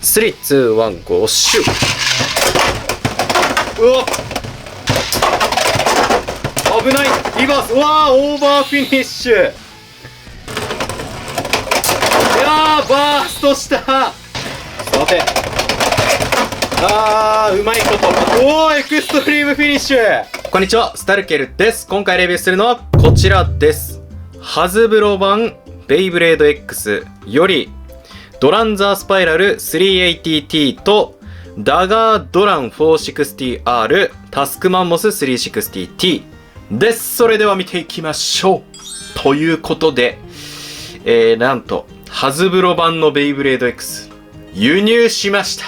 3、2、1、5、シュー。うわ危ない。リバース。うわー、オーバーフィニッシュ。いやー、バーストした。さて、うまいこと。おー、エクストリームフィニッシュ。こんにちは、スタルケルです。今回レビューするのはこちらです。ハズブロ版ベイブレード X よりドランザースパイラル 380T とダガードラン 460R タスクマンモス 360T です。それでは見ていきましょう。ということで、なんとハズブロ版のベイブレード X 輸入しました。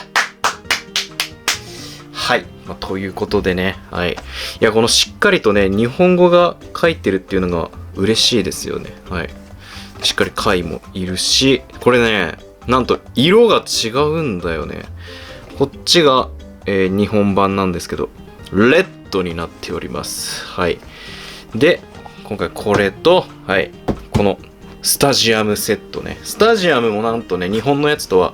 はい、ということでね、はい。いや、このしっかりとね、日本語が書いてるっていうのが嬉しいですよね。はい。しっかり貝もいるし、これね、なんと色が違うんだよね。こっちが、日本版なんですけど、レッドになっております。はい。で、今回これと、はい、このスタジアムセットね。スタジアムもなんとね、日本のやつとは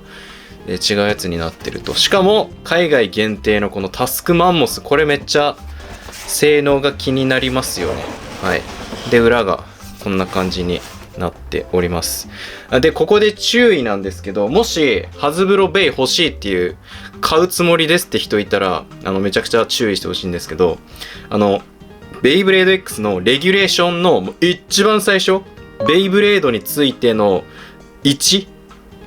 違うやつになってると。しかも、海外限定のこのタスクマンモス、これめっちゃ性能が気になりますよね。はい。で、裏がこんな感じになっております。で、ここで注意なんですけど、もし、ハズブロベイ欲しいっていう、買うつもりですって人いたら、めちゃくちゃ注意してほしいんですけど、ベイブレード X のレギュレーションの一番最初、ベイブレードについての1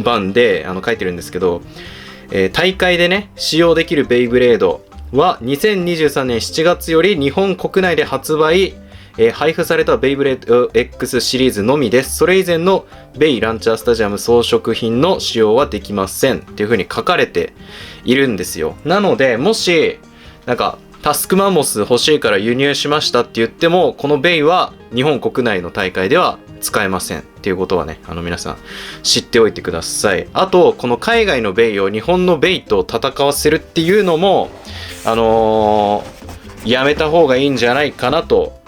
番で書いてるんですけど、大会でね、使用できるベイブレードは2023年7月より日本国内で発売、配布されたベイブレード X シリーズのみです。それ以前のベイランチャースタジアム装飾品の使用はできませんっていう風に書かれているんですよ。なので、もしなんかタスクマンモス欲しいから輸入しましたって言っても、このベイは日本国内の大会では使えませんっていうことはね、皆さん知っておいてください。あと、この海外のベイを日本のベイと戦わせるっていうのも、やめた方がいいんじゃないかなと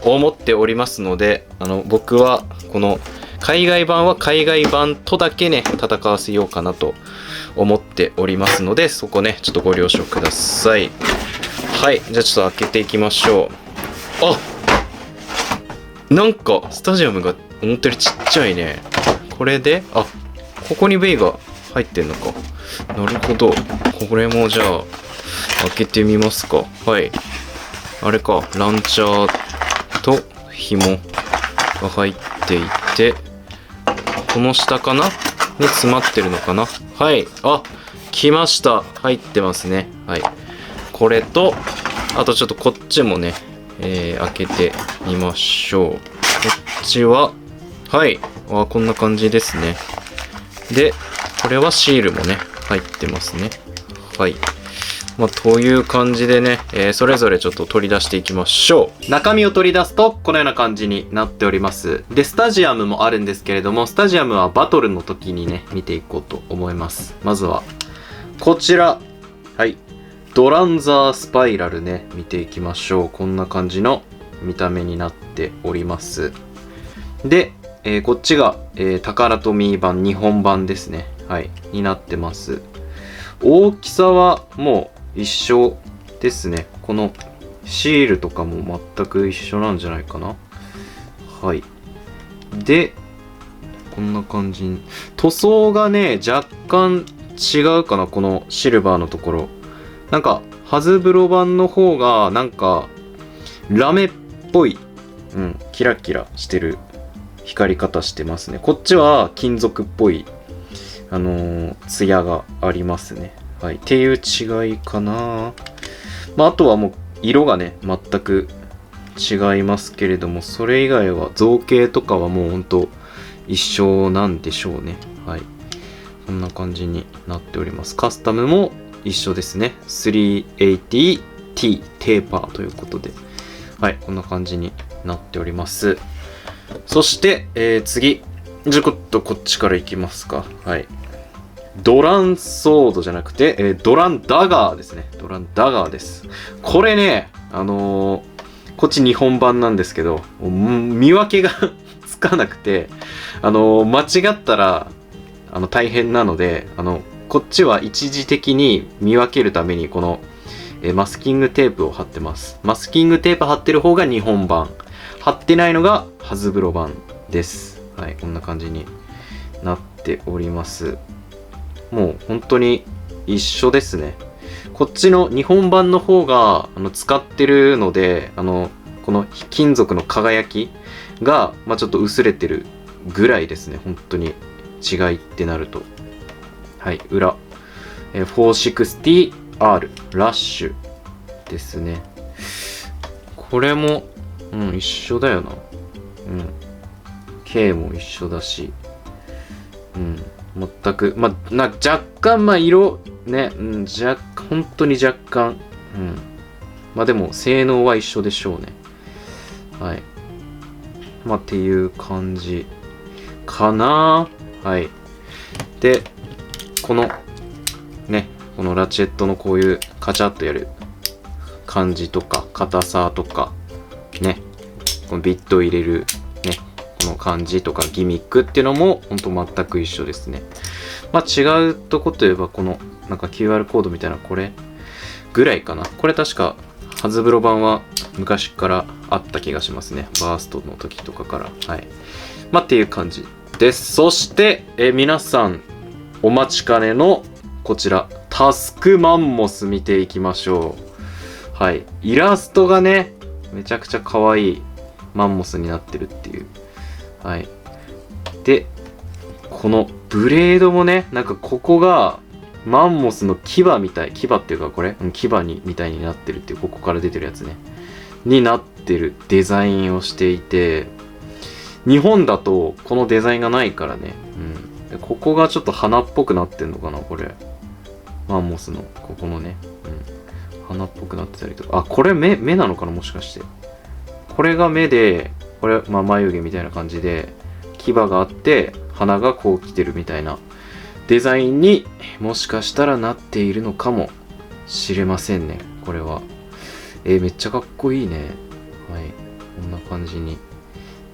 思っておりますので、僕はこの海外版は海外版とだけね、戦わせようかなと思っておりますので、そこね、ちょっとご了承ください。はい、じゃあちょっと開けていきましょう。なんかスタジアムが思ったよりちっちゃいね。これで、ここにベイが入ってんのか。なるほど。これもじゃあ開けてみますか。はい。あれか、ランチャーと紐が入っていて、この下かなに詰まってるのかな。はい。来ました。入ってますね。はい。これと、あとちょっとこっちもね、開けてみましょう。こっちは、はい。こんな感じですね。で、これはシールもね、入ってますね。はい。という感じでね、それぞれちょっと取り出していきましょう。中身を取り出すと、このような感じになっております。で、スタジアムもあるんですけれども、スタジアムはバトルの時にね、見ていこうと思います。まずは、こちら。はい。ドランザースパイラルね、見ていきましょう。こんな感じの見た目になっております。で、こっちが、タカラトミー版、日本版ですね。はい。になってます。大きさはもう一緒ですね。このシールとかも全く一緒なんじゃないかな。はい。で、こんな感じに。塗装がね、若干違うかな。このシルバーのところ。なんか、ハズブロ版の方が、なんか、ラメっぽい、キラキラしてる光り方してますね。こっちは金属っぽい、ツヤがありますね。はい。っていう違いかな。あとはもう、色がね、全く違いますけれども、それ以外は造形とかはもうほんと一緒なんでしょうね。はい。こんな感じになっております。カスタムも一緒ですね。380T テーパーということで。はい。こんな感じになっております。そして、次。じゃあこっちからいきますか。はい。ドランソードじゃなくて、ドランダガーですね。ドランダガーです。これね、こっち日本版なんですけど、見分けがつかなくて、間違ったら、大変なので、こっちは一時的に見分けるためにこのマスキングテープを貼ってます。マスキングテープ貼ってる方が日本版、貼ってないのがハズブロ版です。はい、こんな感じになっております。もう本当に一緒ですね。こっちの日本版の方が使ってるので、この金属の輝きが、ちょっと薄れてるぐらいですね。本当に違いってなると。はい、裏。460R ラッシュですね。これも、一緒だよな。K も一緒だし。全く、若干、色、ね、本当に若干、でも、性能は一緒でしょうね。はい。っていう感じかな。はい。で、このラチェットのこういうカチャッとやる感じとか、硬さとか、ね、このビットを入れる、ね、この感じとかギミックっていうのも本当全く一緒ですね。違うとこといえばこのQR コードみたいなこれぐらいかな。これ確かハズブロ版は昔からあった気がしますね。バーストの時とかから。はい。っていう感じです。そして、皆さんお待ちかねのこちらタスクマンモス見ていきましょう。はい。イラストがね、めちゃくちゃ可愛いマンモスになってるっていう。はい。で、このブレードもね、ここがマンモスの牙みたい。牙っていうかこれ牙みたいになってるっていう、ここから出てるやつね。になってるデザインをしていて、日本だとこのデザインがないからね。ここがちょっと花っぽくなってんのかな、これ。マンモスの、ここのね。花っぽくなってたりとか。これ目なのかな、もしかして。これが目で、これ、眉毛みたいな感じで、牙があって、鼻がこう来てるみたいなデザインにもしかしたらなっているのかもしれませんね、これは。めっちゃかっこいいね。はい。こんな感じに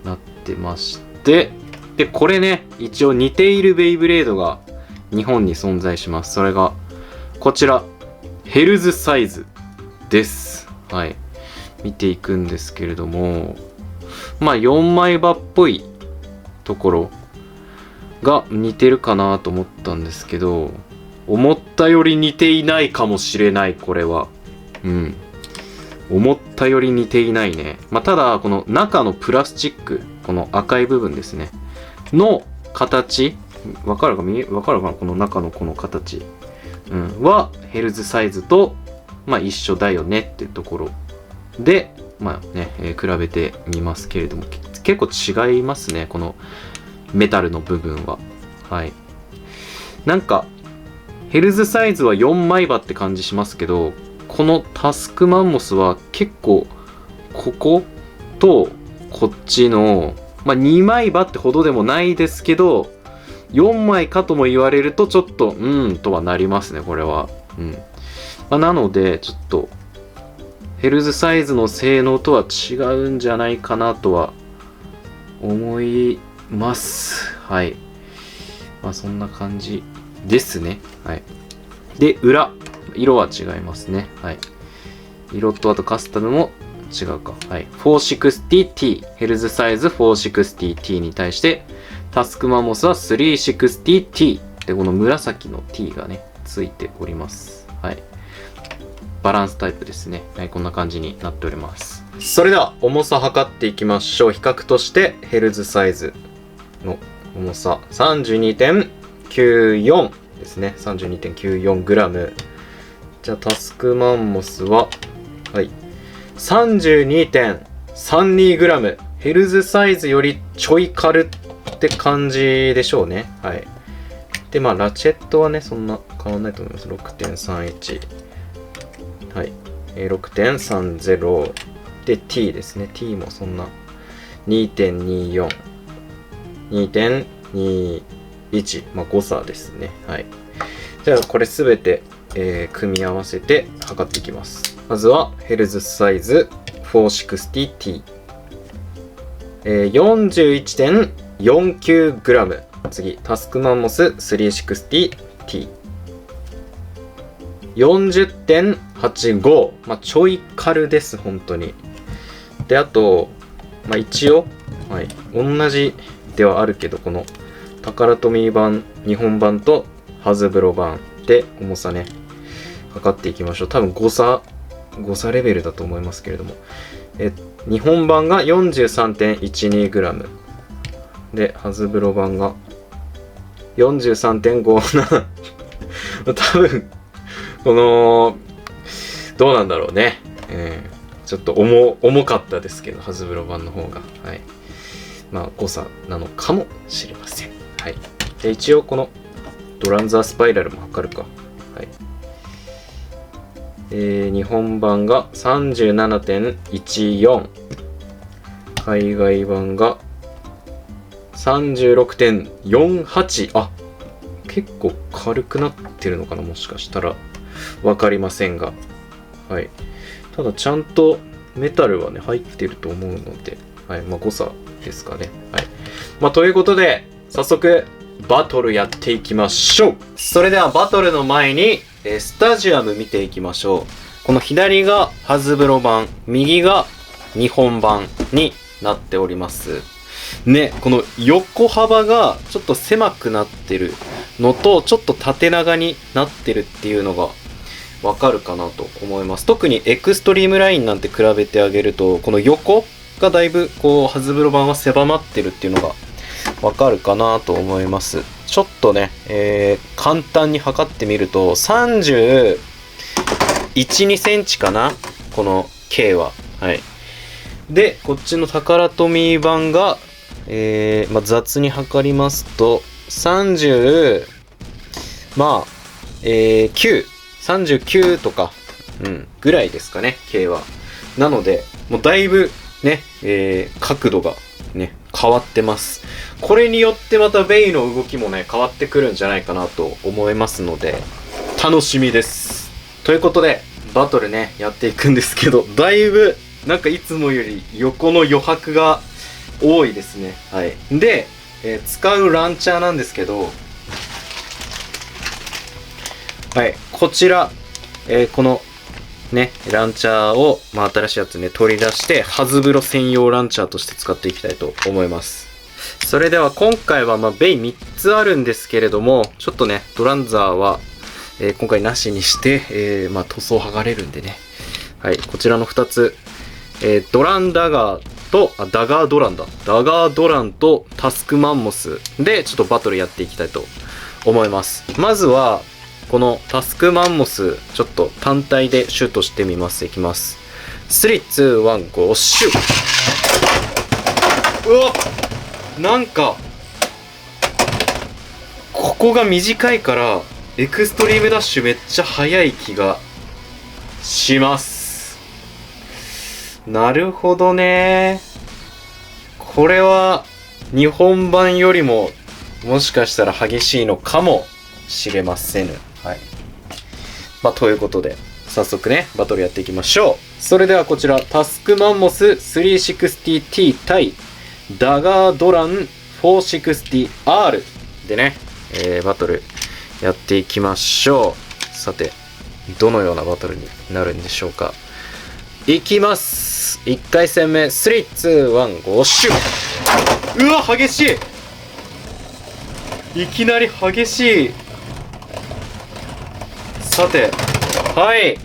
なってまして、で、これね、一応似ているベイブレードが日本に存在します。それが、こちら、ヘルズサイズです。はい。見ていくんですけれども、4枚刃っぽいところが似てるかなと思ったんですけど、思ったより似ていないかもしれない、これは。思ったより似ていないね。ただ、この中のプラスチック、この赤い部分ですね。の形、わかるかな、この中のこの形。は、ヘルズサイズと、一緒だよねっていうところで、比べてみますけれども、結構違いますね、このメタルの部分は。はい。ヘルズサイズは4枚刃って感じしますけど、このタスクマンモスは結構、こことこっちの、2枚刃ってほどでもないですけど、4枚かとも言われるとちょっと、とはなりますね、これは。なので、ちょっと、ヘルズサイズの性能とは違うんじゃないかなとは思います。はい。そんな感じですね。はい。で、裏。色は違いますね。はい。色とあとカスタムも違うか。はい。460T。ヘルズサイズ 460T に対して、タスクマンモスは 360T。で、この紫の T がね、ついております。はい。バランスタイプですね。はい。こんな感じになっております。それでは、重さ測っていきましょう。比較として、ヘルズサイズの重さ 32.94 ですね。32.94g。じゃあタスクマンモスは、はい、32.32g。ヘルズサイズよりちょい軽って感じでしょうね。はい。で、ラチェットはね、そんな変わんないと思います。6.31。はい。6.30。で、T ですね。T もそんな 2.24。2.21。誤差ですね。はい。じゃあ、これすべて、組み合わせて測っていきます。まずは、ヘルズサイズ 460T。41.49g。次、タスクマンモス 360T。40.85。まあ、ちょい軽です、本当に。で、あと、まあ、一応、はい、同じではあるけど、このタカラトミー版、日本版とハズブロ版で重さね、測っていきましょう。多分誤差レベルだと思いますけれども。日本版が 43.12g。で、ハズブロ版が 43.57。多分、この、どうなんだろうね。ちょっと重かったですけど、ハズブロ版の方が。はい。まあ、誤差なのかもしれません。はい。で、一応このドランザースパイラルも測るか。はい。日本版が 37.14。海外版が 36.48。あ、結構軽くなってるのかな、もしかしたら。わかりませんが。はい。ただちゃんとメタルはね、入ってると思うので、はい。まあ、誤差ですかね。はい。まあ、ということで、早速、バトルやっていきましょう。それではバトルの前に、スタジアム見ていきましょう。この左がハズブロ版、右が日本版になっております。ね、この横幅がちょっと狭くなってるのと、ちょっと縦長になってるっていうのがわかるかなと思います。特にエクストリームラインなんて比べてあげると、この横がだいぶこうハズブロ版は狭まってるっていうのがわかるかなと思います。ちょっとね、簡単に測ってみると31、2センチかな、この K は。はい。で、こっちのタカラトミー版が、まあ、雑に測りますと30、まあ、39とか、ぐらいですかね、K は。なので、もうだいぶね、角度がね、変わってます。これによってまたベイの動きもね、変わってくるんじゃないかなと思いますので、楽しみです。ということで、バトルね、やっていくんですけど、だいぶ、なんかいつもより横の余白が多いですね。はい。で、使うランチャーなんですけど、はい、こちら、このね、ランチャーを、まあ、新しいやつね、取り出して、ハズブロ専用ランチャーとして使っていきたいと思います。それでは今回は、まあ、ベイ3つあるんですけれども、ちょっとね、ドランザーは、今回なしにして、まあ、塗装剥がれるんでね。はい、こちらの2つ、ドランダガーと、ダガードランだ。ダガードランとタスクマンモスで、ちょっとバトルやっていきたいと思います。まずは、このタスクマンモス、ちょっと単体でシュートしてみます。いきます。3、2、1、5、シュー。うわっ、なんか、ここが短いから、エクストリームダッシュめっちゃ速い気がします。なるほどね。これは、日本版よりも、もしかしたら激しいのかもしれませぬ。はい。まあ、ということで、早速ね、バトルやっていきましょう。それではこちら、タスクマンモス 360T 対ダガードラン 460R でね、バトルやっていきましょう。さて、どのようなバトルになるんでしょうか。いきます。1回戦目、3、2、1、5、シュー。うわ、激しい。いきなり激しい。さて、はい。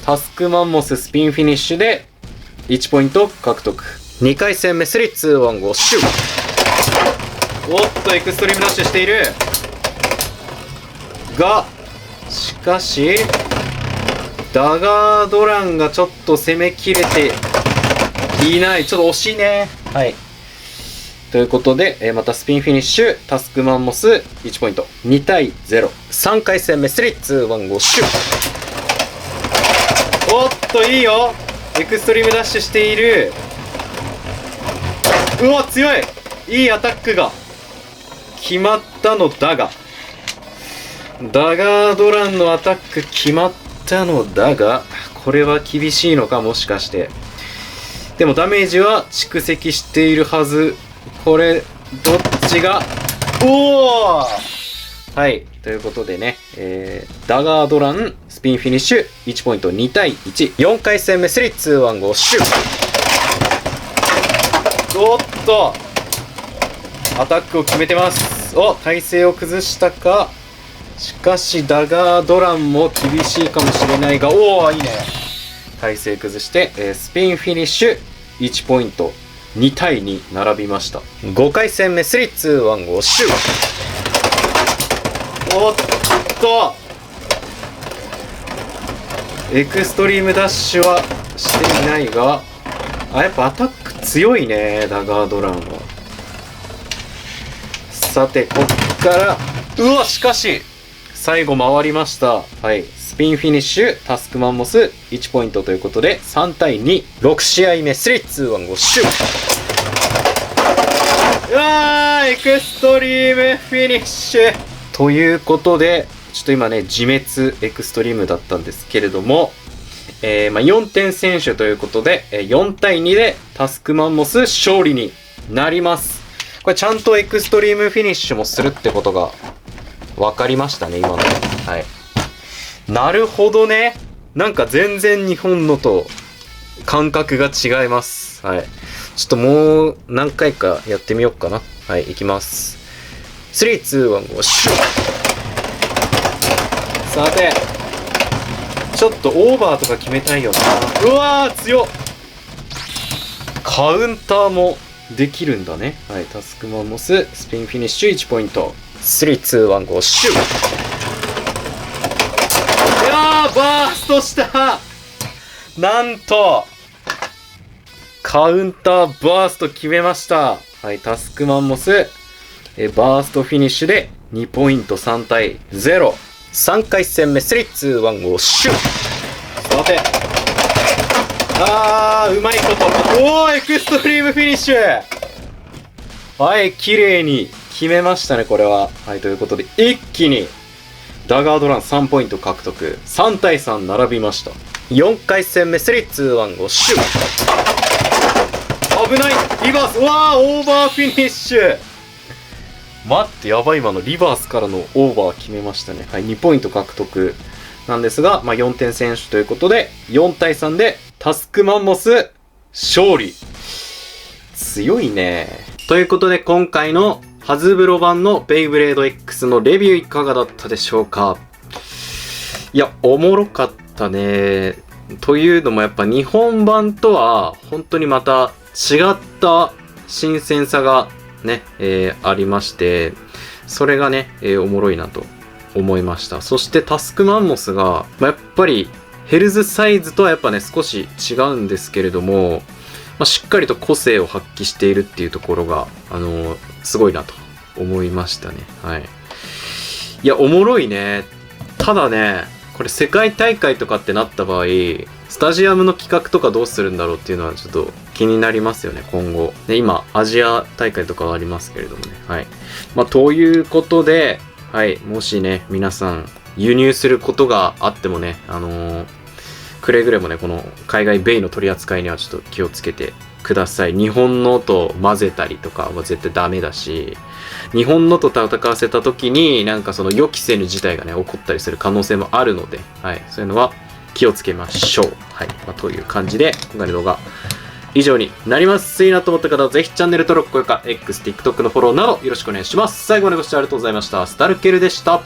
タスクマンモススピンフィニッシュで1ポイント獲得。2回戦目、3、2、1、5、シュー。おっと、エクストリームダッシュしている。が、しかし、ダガードランがちょっと攻めきれていない。ちょっと惜しいね。はい。ということで、またスピンフィニッシュ、タスクマンモス1ポイント。2対0。3回戦目、3、2、1、5、シュー。おっと、いいよ。エクストリームダッシュしている。うわ、強い。いいアタックが決まったのだが、ダガードランのアタック決まったのだが、これは厳しいのか、もしかして。でもダメージは蓄積しているはず。これ、どっちが、おー、はい。とということでね、ダガードラン、スピンフィニッシュ、1ポイント2対1。4回戦目、3、2、1、5、シュー。おっとアタックを決めてます。お、体勢を崩したか。しかしダガードランも厳しいかもしれないが、おおいいね。体勢崩して、スピンフィニッシュ1ポイント2対2並びました。5回戦目、3、2、1、5、シュー。おっとエクストリームダッシュはしていないが、やっぱアタック強いね、ダガードランは。さて、こっから、うわ、しかし、最後回りました。はい。スピンフィニッシュ、タスクマンモス、1ポイントということで、3対2、6試合目、3、2、1、5、シュー。うわー、エクストリームフィニッシュ。ということで、ちょっと今ね、自滅エクストリームだったんですけれども、4点選手ということで、4対2でタスクマンモス勝利になります。これちゃんとエクストリームフィニッシュもするってことが分かりましたね、今の。はい。なるほどね。なんか全然日本のと感覚が違います。はい。ちょっともう何回かやってみようかな。はい、いきます。3、2、1、5、シュー。さて、ちょっとオーバーとか決めたいよな。うわー、強っ。カウンターもできるんだね。はい、タスクマンモス、スピンフィニッシュ1ポイント。3、2、1、5、シュー。いやー、バーストした。なんと、カウンターバースト決めました。はい、タスクマンモス、バーストフィニッシュで2ポイント3対0。3回戦目、3、2、1、5、シュー。さて、うまいこと。おー、エクストリームフィニッシュ。はい、綺麗に決めましたね、これは。はい、ということで、一気に、ダガードラン3ポイント獲得。3対3並びました。4回戦目、3、2、1、5、シュー。危ない。リバース。うわー、オーバーフィニッシュ。待って、やばい、今のリバースからのオーバー決めましたね。はい、2ポイント獲得なんですが、4点選手ということで、4対3でタスクマンモス勝利。強いね。ということで、今回のハズブロ版のベイブレード X のレビューいかがだったでしょうか。いや、おもろかったね。というのもやっぱ日本版とは本当にまた違った新鮮さがね、ありまして、それがね、おもろいなと思いました。そしてタスクマンモスが、やっぱりヘルズサイズとはやっぱね少し違うんですけれども、しっかりと個性を発揮しているっていうところがすごいなと思いましたね。はい。いや、おもろいね。ただね、これ世界大会とかってなった場合、スタジアムの企画とかどうするんだろうっていうのはちょっと気になりますよね、今後。ね、今、アジア大会とかはありますけれどもね。はい。ということで、はい、もしね、皆さん、輸入することがあってもね、くれぐれもね、この海外ベイの取り扱いにはちょっと気をつけてください。日本のと混ぜたりとかは絶対ダメだし、日本のと戦わせた時になんかその予期せぬ事態がね、起こったりする可能性もあるので、はい、そういうのは気をつけましょう。はい。という感じで、今回の動画、以上になります。いいなと思った方はぜひチャンネル登録、高評価、X、TikTok のフォローなどよろしくお願いします。最後までご視聴ありがとうございました。スタルケルでした。